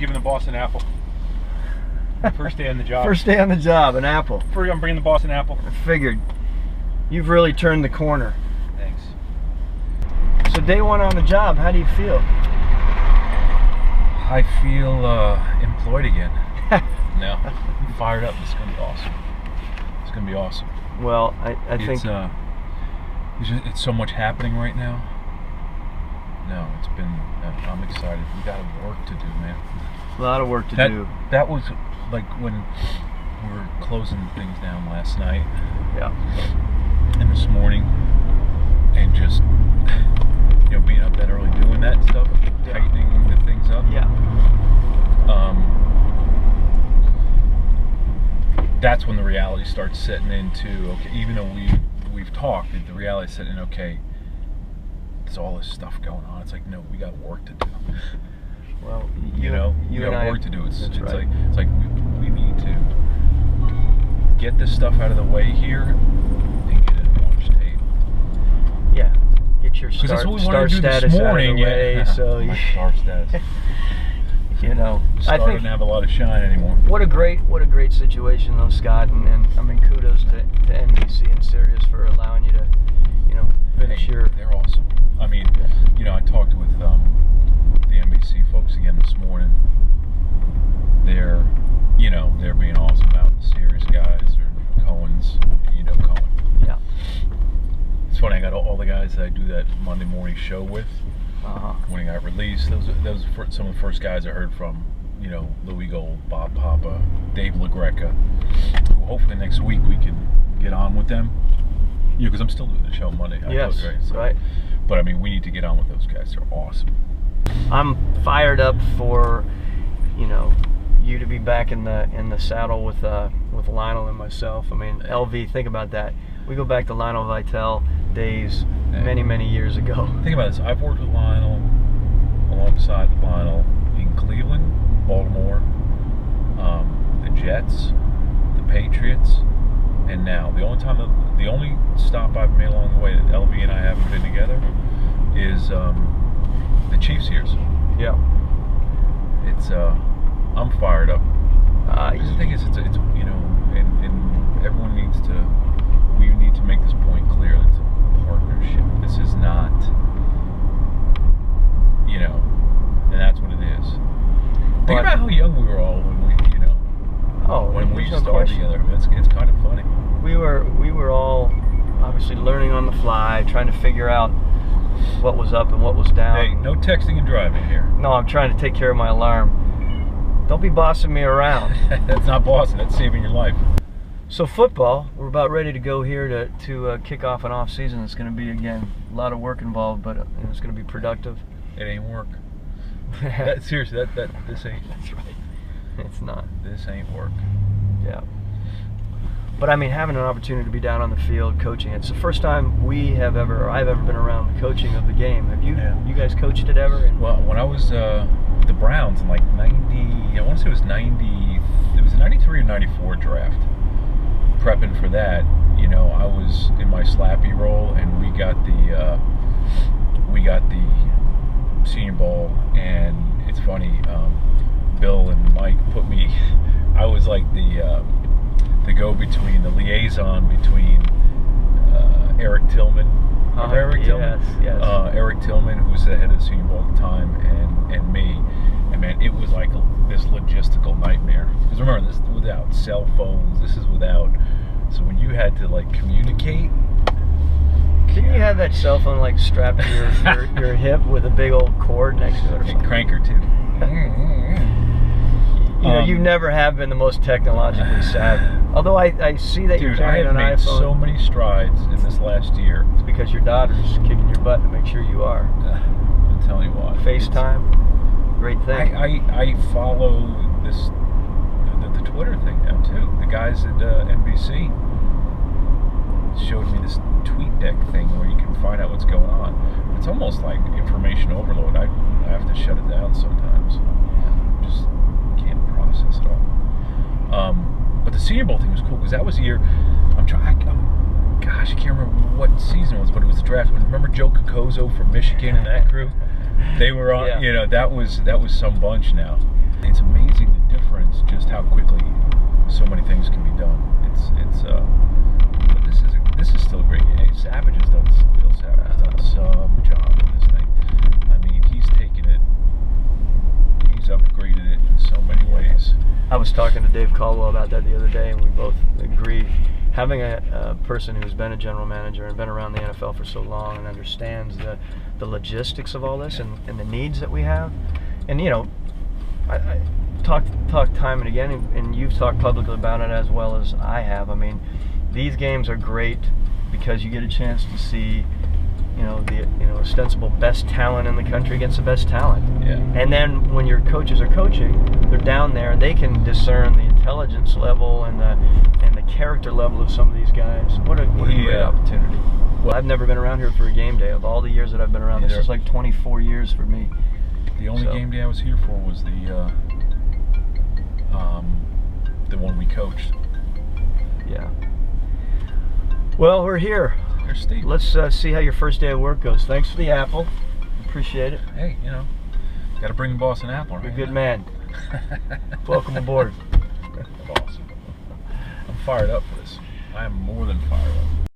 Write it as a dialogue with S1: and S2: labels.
S1: giving the boss an apple. First day on the job.
S2: First day on the job, an apple.
S1: I'm bringing the boss an apple.
S2: I figured. You've really turned the corner.
S1: Thanks.
S2: So day one on the job, how do you feel?
S1: I feel employed again. No, I'm fired up. It's gonna be awesome. It's gonna be awesome.
S2: Well, I think
S1: it's so much happening right now. No, it's been. I'm excited. We got work to do, man.
S2: A lot of work to do.
S1: That was like when we were closing things down last night.
S2: Yeah.
S1: And this morning, and just being up that early doing that stuff, tightening the things up.
S2: Yeah.
S1: That's when the reality starts setting into, okay, even though we've talked, the reality setting in, okay, there's all this stuff going on. It's like, no, we got work to do.
S2: Well,
S1: we got work to do. It's
S2: right.
S1: like we need to get this stuff out of the way here and get it on launch tape.
S2: Yeah. Get your star status out of the way. So
S1: my star status.
S2: I think
S1: doesn't have a lot of shine anymore.
S2: What a great situation though, Scott, and I mean kudos to NBC and Sirius for allowing you to, finish your.
S1: They're awesome. I mean, I talked with the NBC folks again this morning. They're being awesome about the Sirius guys or Cohen's, Cohen.
S2: Yeah.
S1: It's funny. I got all the guys that I do that Monday morning show with. When it got released, those were some of the first guys I heard from. Louis Gold, Bob Papa, Dave LaGreca. Who hopefully next week we can get on with them. Because I'm still doing the show Monday.
S2: Yes, right.
S1: But I mean, we need to get on with those guys. They're awesome.
S2: I'm fired up for, you to be back in the saddle with Lionel and myself. I mean, LV. Think about that. We go back to Lionel Vitale days many years ago.
S1: Think about this. I've worked with Lionel, alongside Lionel in Cleveland, Baltimore, the Jets, the Patriots, and now the only stop I've made along the way that LV and I haven't been together is the Chiefs years.
S2: Yeah.
S1: It's I'm fired up. The thing is, it's and everyone needs to. We need to make this point clear. It's a partnership. This is not, and that's what it is. Think about how young we were all when we started together. It's kind of funny.
S2: We were all obviously learning on the fly, trying to figure out what was up and what was down.
S1: Hey, no texting and driving here.
S2: No, I'm trying to take care of my alarm. Don't be bossing me around.
S1: That's not bossing. That's saving your life.
S2: So football, we're about ready to go here to kick off an off season. It's going to be, again, a lot of work involved, but it's going to be productive.
S1: It ain't work. Seriously, this ain't.
S2: That's right. It's not.
S1: This ain't work.
S2: Yeah. But I mean, having an opportunity to be down on the field coaching, it's the first time I've ever been around the coaching of the game. Have you?
S1: Yeah.
S2: You guys coached it ever?
S1: Well, when I was with the Browns in like 90, I want to say it was 90. It was a 93 or 94 draft. Prepping for that, I was in my Slappy role, and we got the Senior Bowl, and it's funny. Bill and Mike put me. I was like the go-between, the liaison between Eric Tillman. Remember Eric Tillman?
S2: Yes.
S1: Eric Tillman, who was the head of the Senior Bowl at the time, and me. And man, it was like this logistical nightmare. Because remember, this is without cell phones. This is without. So when you had to like communicate.
S2: Didn't you have that cell phone like strapped to your hip with a big old cord next to it or something?
S1: And cranker too.
S2: You never have been the most technologically savvy. Although I see that you're carrying an iPhone.
S1: I have made so many strides in this last year.
S2: It's because your daughter's kicking your butt to make sure you are.
S1: I'm telling you what.
S2: FaceTime, great thing.
S1: I follow the Twitter thing now too. The guys at NBC showed me this tweet deck thing where you can find out what's going on. It's almost like information overload. I have to shut it down sometimes. Just can't process it all. But the Senior Bowl thing was cool because that was the year. Gosh, I can't remember what season it was, but it was the draft. Remember Joe Kokozo from Michigan and that crew? They were on.
S2: Yeah.
S1: That was some bunch now. It's amazing the difference, just how quickly so many things can be done. But this is still a great game. Phil Savage has done some job in this thing. I mean, he's taken it, he's upgraded it in so many ways.
S2: I was talking to Dave Caldwell about that the other day, and we both agreed. Having a person who's been a general manager and been around the NFL for so long and understands the logistics of all this and the needs that we have, and I talk time and again, and you've talked publicly about it as well as I have. I mean, these games are great because you get a chance to see, the ostensible best talent in the country against the best talent.
S1: Yeah.
S2: And then when your coaches are coaching, they're down there and they can discern the intelligence level and the character level of some of these guys. What a great opportunity. Well, I've never been around here for a game day. Of all the years that I've been around, this is like 24 years for me.
S1: The only game day I was here for was the one we coached.
S2: Yeah. Well, we're here.
S1: There's Steve.
S2: Let's see how your first day of work goes. Thanks for the apple. Appreciate it.
S1: Hey, got to bring the boss an apple, right?
S2: You're a good man. Welcome aboard.
S1: Awesome. I'm fired up for this. I am more than fired up.